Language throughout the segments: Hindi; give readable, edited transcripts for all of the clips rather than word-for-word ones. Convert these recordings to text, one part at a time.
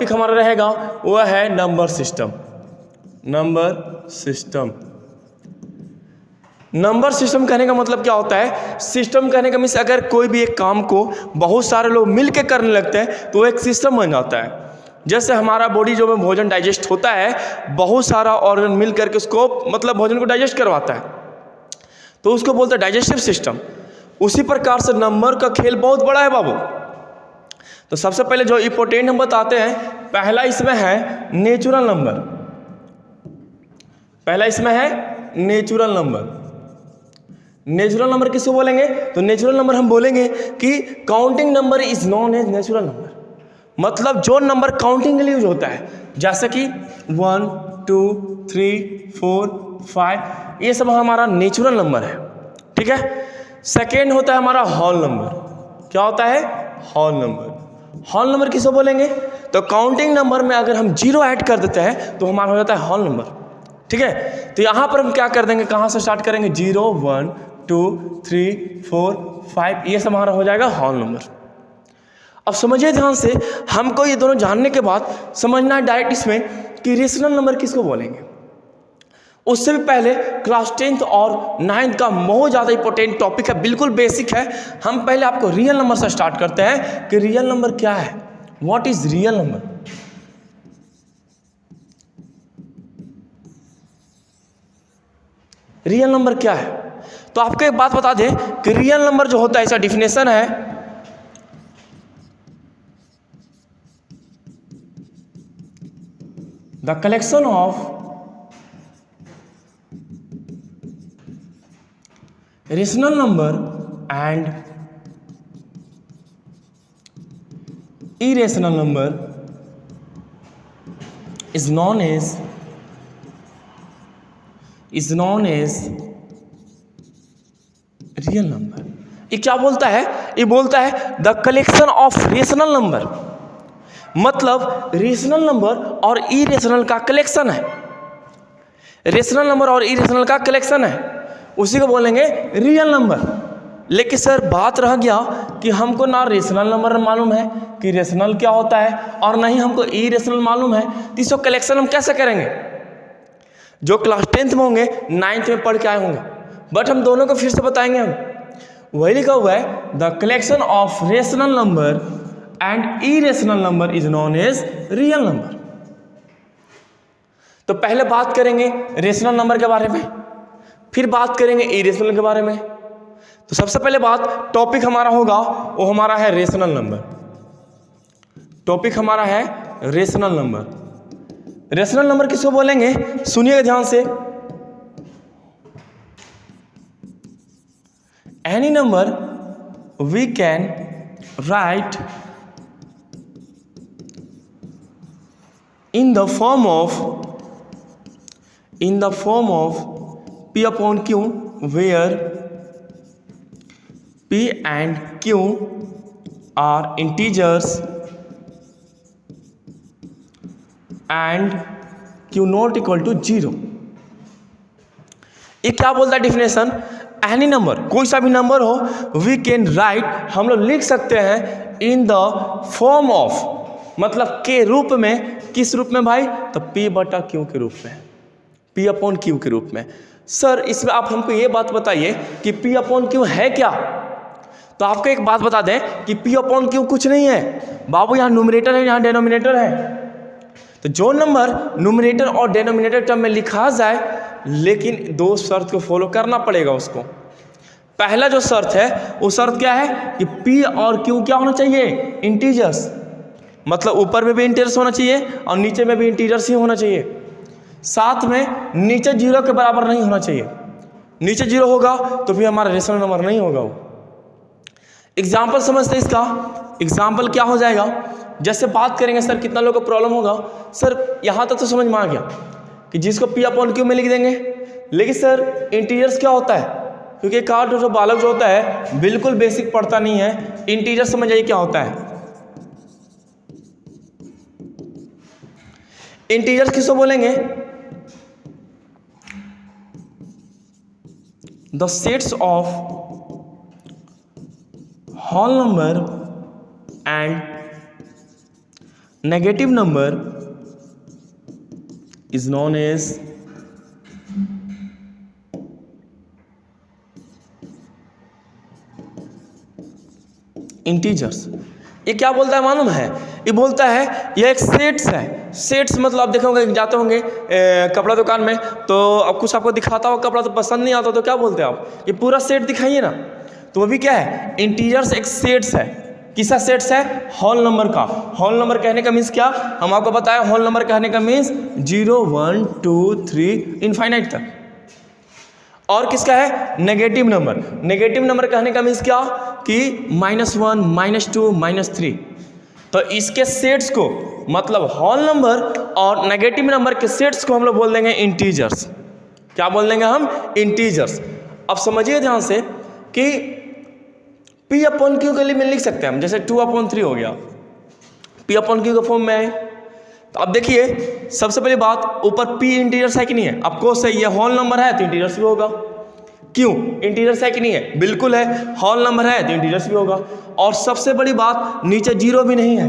टॉपिक हमारा रहेगा वह है number system. Number system, number system कहने का मतलब क्या होता है? सिस्टम कहने का मीन्स अगर कोई भी एक काम को बहुत सारे लोग मिलकर करने लगते हैं तो एक सिस्टम बन जाता है। जैसे हमारा बॉडी जो में भोजन डाइजेस्ट होता है, बहुत सारा ऑर्गन मिल करके उसको मतलब भोजन को डाइजेस्ट करवाता है, तो उसको बोलते हैं डाइजेस्टिव सिस्टम। उसी प्रकार से नंबर का खेल बहुत बड़ा है बाबू। तो सबसे पहले जो इंपॉर्टेंट हम बताते हैं, पहला इसमें है नेचुरल नंबर। पहला इसमें है नेचुरल नंबर। नेचुरल नंबर किसको बोलेंगे? तो नेचुरल नंबर हम बोलेंगे कि counting number is known as natural number. मतलब जो नंबर काउंटिंग के लिए यूज होता है, जैसे कि 1 2 3 4 5, ये सब हमारा नेचुरल नंबर है। ठीक है। सेकेंड होता है हमारा होल नंबर। क्या होता है? Whole number. होल नंबर किसको बोलेंगे? तो काउंटिंग नंबर में अगर हम 0 ऐड कर देते हैं तो हमारा हो जाता है होल नंबर। ठीक है। तो यहां पर हम क्या कर देंगे, कहां से स्टार्ट करेंगे? 0 1 2 3 4 5, ये सब हमारा हो जाएगा होल नंबर। अब समझिए ध्यान से, हमको ये दोनों जानने के बाद समझना है डायरेक्ट इसमें कि रेशनल नंबर किसको बोलेंगे। उससे भी पहले क्लास 10th और 9th का बहुत ज़्यादा इंपॉर्टेंट टॉपिक है, बिल्कुल बेसिक है। हम पहले आपको रियल नंबर से स्टार्ट करते हैं कि रियल नंबर क्या है, what is real number. Real number क्या है? तो आपको एक बात बता दें कि रियल नंबर जो होता है, इसका डिफिनेशन है the collection of rational number and irrational number is known as real number. ये क्या बोलता है? ये बोलता है the collection of rational number, मतलब रेशनल नंबर और इरेशनल का कलेक्शन है। रेशनल नंबर और इरेशनल का कलेक्शन है, उसी को बोलेंगे रियल नंबर। लेकिन सर बात रह गया कि हमको ना रेशनल नंबर मालूम है कि रेशनल क्या होता है, और ना ही हमको इरेशनल मालूम है, तो इसको कलेक्शन हम कैसे करेंगे? जो क्लास 10th में होंगे 9th में पढ़ के आए होंगे, बट हम दोनों को फिर से बताएंगे। हम वही लिखा हुआ है the collection of rational number and irrational number is known as real number. तो पहले बात करेंगे रेशनल नंबर के बारे में, फिर बात करेंगे इरेशनल के बारे में। तो सबसे पहले बात टॉपिक हमारा होगा वो हमारा है रेशनल नंबर। टॉपिक हमारा है रेशनल नंबर। रेशनल नंबर किसको बोलेंगे? सुनिएगा ध्यान से। Any number we can write in the form of P upon Q, where P and Q are integers and Q not equal to 0। ये क्या बोलता है डिफिनेशन? एनी नंबर, कोई सा भी नंबर हो, वी कैन राइट, हम लोग लिख सकते हैं इन द फॉर्म ऑफ, मतलब के रूप में। किस रूप में भाई? तो P बटा Q के रूप में, P अपॉन Q के रूप में। सर इसमें आप हमको ये बात बताइए कि P अपॉन Q है क्या? तो आपको एक बात बता दें कि P अपॉन Q कुछ नहीं है बाबू, यहाँ न्यूमरेटर है, यहाँ डेनोमिनेटर है। तो जो नंबर न्यूमरेटर और डेनोमिनेटर टर्म में लिखा जाए, लेकिन दो शर्त को फॉलो करना पड़ेगा उसको। पहला जो शर्त है वो शर्त क्या है कि P और Q क्या होना चाहिए? इंटीजर्स, मतलब ऊपर में भी इंटीजर्स होना चाहिए और नीचे में भी इंटीजर्स ही होना चाहिए। साथ में नीचे 0 के बराबर नहीं होना चाहिए। नीचे 0 होगा तो फिर हमारा रेशनल नंबर नहीं होगा वो। एग्जाम्पल समझते हैं इसका। एग्जाम्पल क्या हो जाएगा? जैसे बात करेंगे सर कितना लोगों को प्रॉब्लम होगा, सर यहाँ तक तो समझ में आ गया कि जिसको P अपॉन Q में लिख देंगे, लेकिन सर इंटीजर्स क्या होता है? क्योंकि कार्ड जो बालक जो होता है बिल्कुल बेसिक पढ़ता नहीं है, इंटीजर समझ जाइए क्या होता है। इंटीजर्स किसको बोलेंगे? The sets of whole number and negative number is known as integers. ये क्या बोलता है मालूम है? ये बोलता है ये एक सेट्स है। सेट्स मतलब आप देखोगे जाते होंगे कपड़ा दुकान में, तो अब कुछ आपको दिखाता हो कपड़ा तो पसंद नहीं आता तो क्या बोलते हैं आप, ये पूरा सेट दिखाइए ना। तो वो भी क्या है? इंटीजर्स एक सेट्स है। किसका सेट्स है? होल नंबर का। होल नंबर कहने का मीन्स क्या? हम आपको बताया होल नंबर कहने का मीन्स 0 1 2 3 इनफाइनाइट तक। और किसका है? Negative number. नेगेटिव नंबर कहने का मीन्स क्या कि -1 -2 -3। तो इसके सेट्स को मतलब होल नंबर और नेगेटिव नंबर के सेट्स को हम लोग बोल देंगे इंटीजर्स। क्या बोल देंगे हम? इंटीजर्स। अब समझिए ध्यान से कि P/Q के लिए में लिख सकते हैं हम, जैसे 2/3 हो गया, P/Q के फॉर्म में है। तो अब देखिए सबसे पहली बात, ऊपर P इंटीजर्स है कि नहीं है? ऑफकोर्स है, ये होल नंबर है तो इंटीजर्स भी होगा। क्यों? इंटीजर्स है कि नहीं है? बिल्कुल है। होल नंबर है तो इंटीजर्स भी होगा। और सबसे बड़ी बात, नीचे 0 भी नहीं है,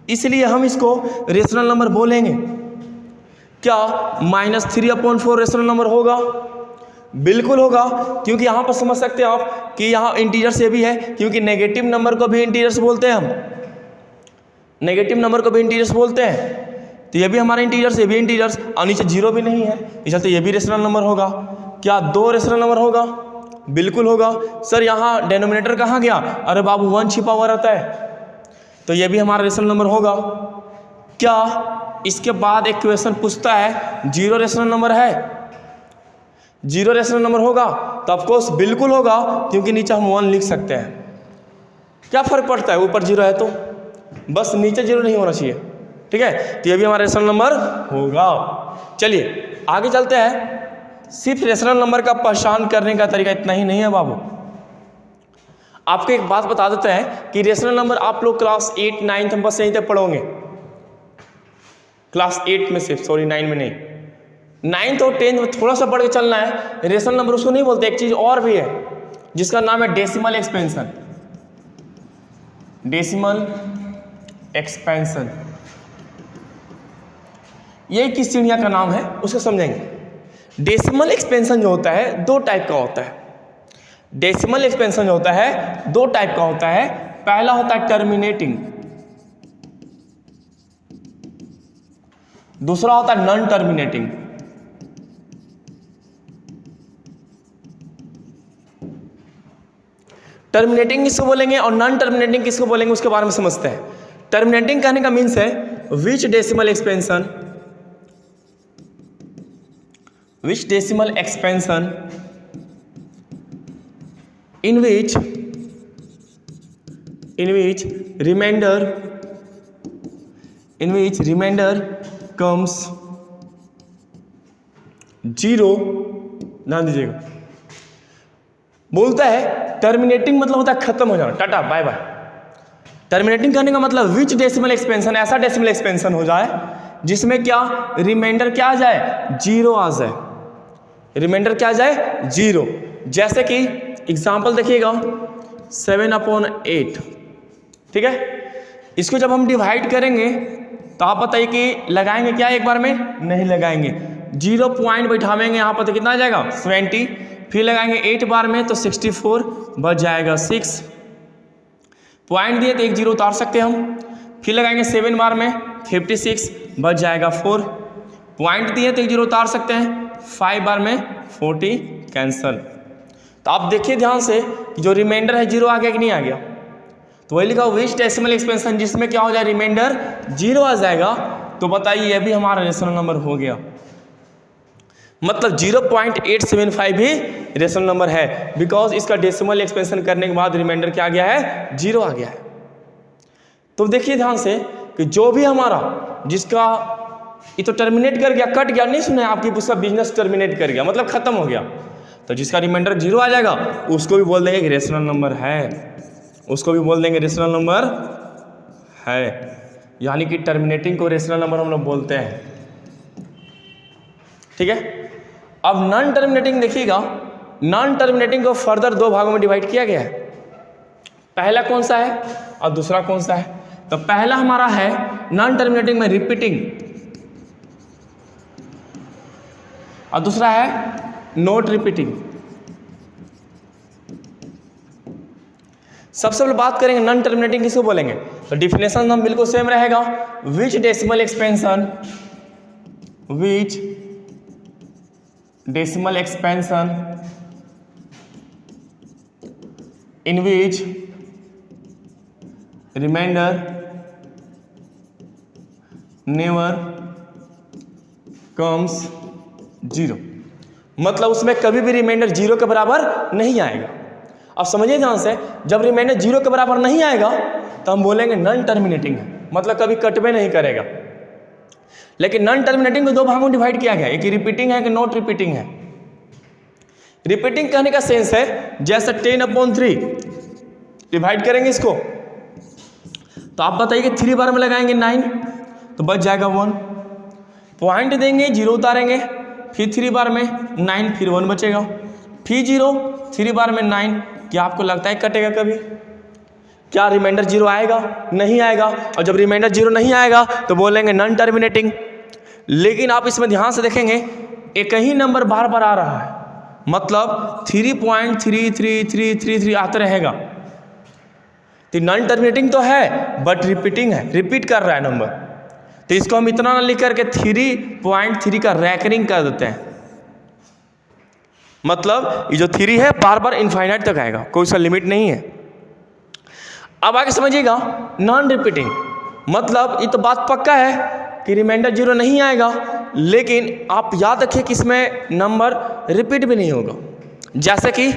इसलिए हम इसको रेशनल नंबर बोलेंगे। क्या -3/4 रेशनल नंबर होगा? बिल्कुल होगा, क्योंकि यहाँ पर समझ सकते हैं आप कि यहाँ इंटीजर्स ये भी है, क्योंकि नेगेटिव नंबर को भी इंटीजर्स बोलते हैं हम। नेगेटिव नंबर को भी इंटीजर्स बोलते हैं, तो ये भी हमारा इंटीजर्स, ये भी इंटीजर्स, और नीचे 0 भी नहीं है, इस चलते ये भी रेशनल नंबर होगा। क्या 2 रेशनल नंबर होगा? बिल्कुल होगा। सर यहाँ डिनोमिनेटर कहाँ गया? अरे बाबू 1 छिपा हुआ रहता है, तो ये भी हमारा रेशनल नंबर होगा। क्या इसके बाद एक क्वेश्चन पूछता है 0 रेशनल नंबर है? 0 रेशनल नंबर होगा? तो ऑफकोर्स बिल्कुल होगा, क्योंकि नीचे हम 1 लिख सकते हैं। क्या फर्क पड़ता है, ऊपर 0 है तो बस, नीचे 0 नहीं होना चाहिए। ठीक है, तो ये भी हमारा रेशनल नंबर होगा। चलिए आगे चलते हैं। सिर्फ रेशनल नंबर का पहचान करने का तरीका इतना ही नहीं है बाबू, आपको एक बात बता देते हैं कि रेशनल नंबर आप लोग क्लास 8 9 में बस यहीं तक पढ़ोगे। क्लास 8 में सिर्फ, सॉरी 9 में नहीं, 9th और 10th में थोड़ा सा बढ़ के चलना है। रेशनल नंबर उसको नहीं बोलते, एक चीज और भी है जिसका नाम है डेसिमल एक्सपेंशन। डेसिमल एक्सपेंशन ये किस चिड़िया का नाम है उसको समझेंगे। डेसिमल एक्सपेंशन जो होता है 2 टाइप का होता है। डेसिमल एक्सपेंशन जो होता है 2 टाइप का होता है। पहला होता है टर्मिनेटिंग, दूसरा होता है नॉन टर्मिनेटिंग। टर्मिनेटिंग किसको बोलेंगे और नॉन टर्मिनेटिंग किसको बोलेंगे उसके बारे में समझते हैं। टर्मिनेटिंग कहने का मीन्स है which decimal expansion in which remainder comes 0। ध्यान दीजिएगा, बोलता है टर्मिनेटिंग मतलब होता है खत्म हो जाना, टाटा बाय बाय। टर्मिनेटिंग करने का मतलब विच डेसिमल एक्सपेंशन, ऐसा डेसिमल एक्सपेंशन हो जाए जिसमें क्या रिमाइंडर क्या आ जाए? 0 आ जाए। रिमाइंडर क्या आ जाए? 0। जैसे कि एग्जाम्पल देखिएगा 7/8, ठीक है। इसको जब हम डिवाइड करेंगे तो आप बताइए कि लगाएंगे क्या एक बार में? नहीं लगाएंगे, 0 पॉइंट बैठावेंगे यहाँ पर तो कितना आ जाएगा? 70। फिर लगाएंगे 8 बार में तो 64 बच जाएगा 6। पॉइंट दिए तो 1 0 उतार सकते हैं हम। फिर लगाएंगे 7 बार में 56 बच जाएगा 4। पॉइंट दिए तो 1 0 उतार सकते हैं। 5 बार में 40 कैंसल। तो आप देखिए ध्यान से कि जो रिमाइंडर है 0 आ गया कि नहीं आ गया? तो वही लिखा विच डेसिमल एक्सपेंशन जिसमें क्या हो जाए? रिमाइंडर 0 आ जाएगा। तो बताइए ये भी हमारा रेशनल नंबर हो गया। मतलब 0.875 भी रेशनल नंबर है, बिकॉज इसका डेसिमल एक्सपेंशन करने के बाद रिमाइंडर क्या आ गया है? 0 आ गया है। तो देखिए ध्यान से कि जो भी हमारा जिसका ये तो टर्मिनेट कर गया, कट गया, नहीं सुना आपकी, उसका बिजनेस टर्मिनेट कर गया मतलब खत्म हो गया, तो जिसका रिमाइंडर 0 आ जाएगा उसको भी बोल देंगे कि रेशनल नंबर है, उसको भी बोल देंगे रेशनल नंबर है। यानी कि टर्मिनेटिंग को रेशनल नंबर हम लोग बोलते हैं, ठीक है। अब नॉन टर्मिनेटिंग देखिएगा, नॉन टर्मिनेटिंग को फर्दर 2 भागों में डिवाइड किया गया है। पहला कौन सा है और दूसरा कौन सा है? तो पहला हमारा है नॉन टर्मिनेटिंग में रिपीटिंग, और दूसरा है नॉट रिपीटिंग। सबसे पहले बात करेंगे नॉन टर्मिनेटिंग किसको बोलेंगे, तो डिफिनेशन हम बिल्कुल सेम रहेगा, which decimal expansion, which decimal expansion in which remainder never comes 0, मतलब उसमें कभी भी रिमाइंडर 0 के बराबर नहीं आएगा। अब समझिए ध्यान से, जब रिमाइंडर 0 के बराबर नहीं आएगा तो हम बोलेंगे नॉन टर्मिनेटिंग है, मतलब कभी कटवे नहीं करेगा। लेकिन नॉन टर्मिनेटिंग को दो भागों में डिवाइड किया गया, एक रिपीटिंग है कि नॉट रिपीटिंग है। रिपीटिंग कहने का सेंस है जैसे 10/3 डिवाइड करेंगे इसको, तो आप बताइए कि 3 बार में लगाएंगे 9 तो बच जाएगा 1, पॉइंट देंगे 0 उतारेंगे, फिर 3 बार में 9 फिर 1 बचेगा, फिर 0 3 बार में 9। क्या आपको लगता है कटेगा कभी? क्या रिमाइंडर 0 आएगा? नहीं आएगा। और जब रिमाइंडर 0 नहीं आएगा तो बोलेंगे नॉन टर्मिनेटिंग। लेकिन आप इसमें ध्यान से देखेंगे एक ही नंबर बार बार आ रहा है, मतलब 3.3333 आता रहेगा, तो नॉन टर्मिनेटिंग तो है बट रिपीटिंग है, रिपीट कर रहा है नंबर। तो इसको हम इतना ना लिख करके 3.3 का रैकरिंग कर देते हैं, मतलब ये जो 3 है बार बार इनफाइनाइट तक आएगा, कोई सा लिमिट नहीं है। अब आगे समझिएगा नॉन रिपीटिंग, मतलब ये तो बात पक्का है कि रिमाइंडर 0 नहीं आएगा, लेकिन आप याद रखिए कि इसमें नंबर रिपीट भी नहीं होगा। जैसे कि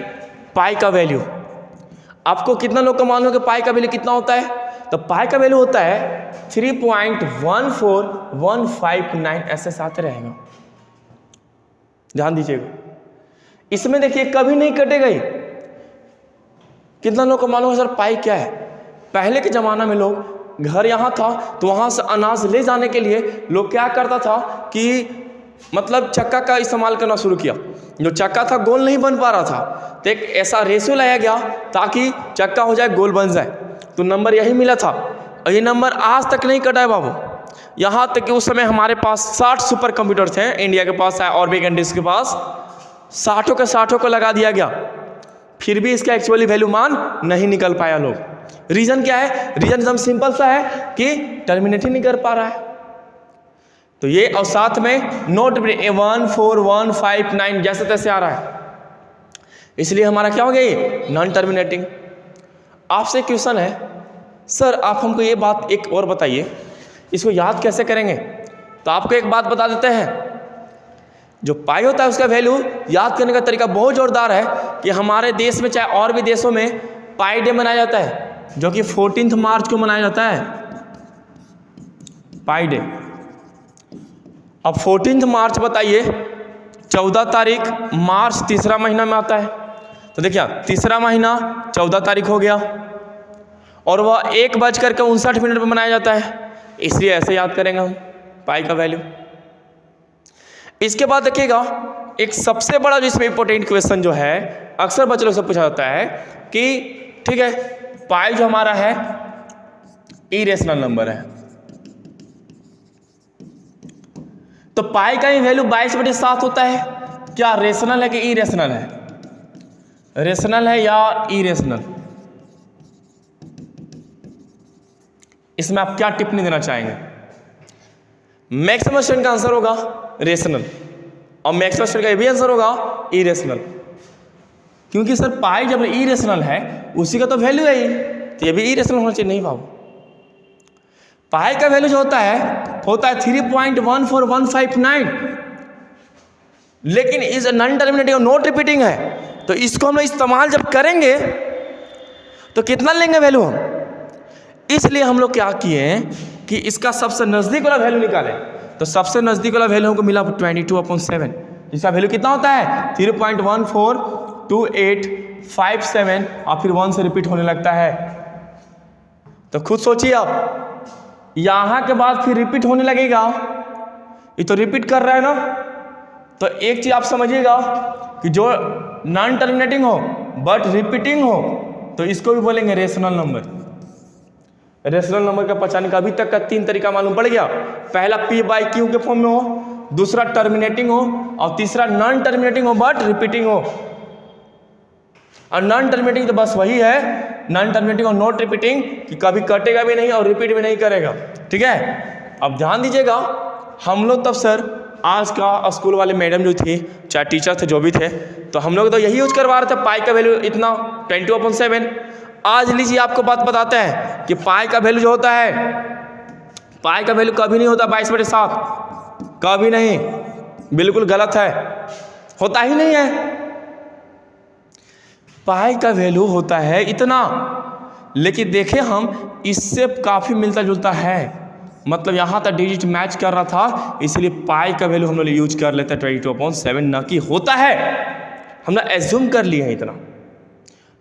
पाई का वैल्यू, आपको कितना लोग का मालूम है कि पाई का वैल्यू कितना होता है? तो पाई का वैल्यू होता है 3.14159, ऐसे साथ रहेगा, ध्यान दीजिएगा। इसमें देखिए कभी नहीं कटेगा ही। कितना लोग को मालूम है सर पाई क्या है? पहले के ज़माना में लोग, घर यहाँ था तो वहाँ से अनाज ले जाने के लिए लोग क्या करता था कि मतलब चक्का का इस्तेमाल करना शुरू किया। जो चक्का था गोल नहीं बन पा रहा था, तो एक ऐसा रेशियो लाया गया ताकि चक्का हो जाए गोल बन जाए, तो नंबर यही मिला था। और ये नंबर आज तक नहीं कटा है बाबू, यहाँ तक कि उस समय हमारे पास 60 सुपर कंप्यूटर थे, इंडिया के पास है और भी कंट्रीज के पास, 60 के 60 को लगा दिया गया, फिर भी इसका एक्चुअली वैल्यू मान नहीं निकल पाया लोग। रीज़न क्या है? रीज़न एकदम सिंपल सा है कि टर्मिनेट ही नहीं कर पा रहा है। तो ये और साथ में नोट 14159 जैसे तैसे आ रहा है, इसलिए हमारा क्या हो गया ये नॉन टर्मिनेटिंग। आपसे क्वेश्चन है, सर आप हमको ये बात एक और बताइए, इसको याद कैसे करेंगे? तो आपको एक बात बता देते हैं, जो पाई होता है उसका वैल्यू याद करने का तरीका बहुत जोरदार है कि हमारे देश में चाहे और भी देशों में पाई डे मनाया जाता है, जो कि 14 मार्च को मनाया जाता है, पाई डे। अब 14 मार्च बताइए, 14 तारीख मार्च तीसरा महीना में आता है, तो देखिए तीसरा महीना 14 तारीख हो गया, और वह 1:59 पर मनाया जाता है, इसलिए ऐसे याद करेंगे हम पाई का वैल्यू। इसके बाद देखिएगा एक सबसे बड़ा जो इसमें इंपॉर्टेंट क्वेश्चन जो है, अक्सर बच्चे लोग से पूछा जाता है कि ठीक है पाई जो हमारा है इरेशनल नंबर है, तो पाई का ही वैल्यू 22/7 होता है, क्या रेशनल है कि इरेशनल है? रेशनल है या इरेशनल? इसमें आप क्या टिप्पणी देना चाहेंगे? मैक्सिमम स्टूडेंट का आंसर होगा रेशनल, और मैक्सिमम स्टूडेंट का ये भी आंसर होगा इरेशनल, क्योंकि सर पाई जब इरेशनल है उसी का तो वैल्यू है ही, तो ये भी इरेशनल होना चाहिए। नहीं बाबू, पाई का वैल्यू जो होता है 3.14159, लेकिन इज नॉन टर्मिनेटिंग और नॉट रिपीटिंग है, तो इसको हम इस्तेमाल जब करेंगे तो कितना लेंगे वैल्यू हम? इसलिए हम लोग क्या किए कि इसका सबसे नज़दीक वाला वैल्यू निकालें, तो सबसे नज़दीक वाला वैल्यू हमको मिला 22/7, जिसका वैल्यू कितना होता है 3.142857, और फिर 1 से रिपीट होने लगता है। तो खुद सोचिए आप, यहाँ के बाद फिर रिपीट होने लगेगा, ये तो रिपीट कर रहा है ना। तो एक चीज़ आप समझिएगा कि जो नॉन टर्मिनेटिंग हो बट रिपीटिंग हो, तो इसको भी बोलेंगे रेशनल नंबर। रेशनल नंबर का पहचानने का अभी तक का 3 तरीका मालूम पड़ गया। पहला P बाई Q के फॉर्म में हो, दूसरा टर्मिनेटिंग हो, और तीसरा नॉन टर्मिनेटिंग हो बट रिपीटिंग हो। और नॉन टर्मिनेटिंग तो बस वही है, नॉन टर्मिनेटिंग और नॉट रिपीटिंग, कि कभी कटेगा भी नहीं और रिपीट भी नहीं करेगा। ठीक है, अब ध्यान दीजिएगा, हम लोग तब सर आज का स्कूल वाले मैडम जो थी, चाहे टीचर थे जो भी थे, तो हम लोग तो यही यूज करवा रहे थे, पाई का वैल्यू इतना 22/7। आज लीजिए आपको बात बताते हैं कि पाई का वैल्यू जो होता है, पाई का वैल्यू कभी नहीं होता 22/7, कभी नहीं, बिल्कुल गलत है, होता ही नहीं है। पाई का वैल्यू होता है इतना, लेकिन देखें हम इससे काफ़ी मिलता जुलता है, मतलब यहाँ तक डिजिट मैच कर रहा था, इसलिए पाई का वैल्यू हम लोग यूज कर लेते हैं 22/7, ना कि होता है। हम लोग एज्यूम कर लिए हैं इतना,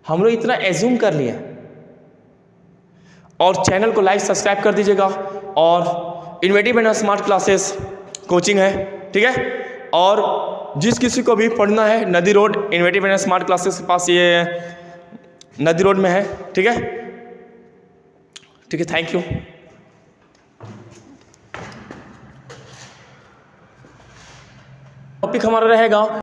हम लोग इतना एज्यूम कर लिए हैं। और चैनल को लाइक सब्सक्राइब कर दीजिएगा। और innovative and smart classes coaching है, ठीक है। और जिस किसी को भी पढ़ना है, नदी road innovative and smart classes के पास, ये नदी रोड में है, ठीक है। ठीक है, थैंक यू। टॉपिक हमारा रहेगा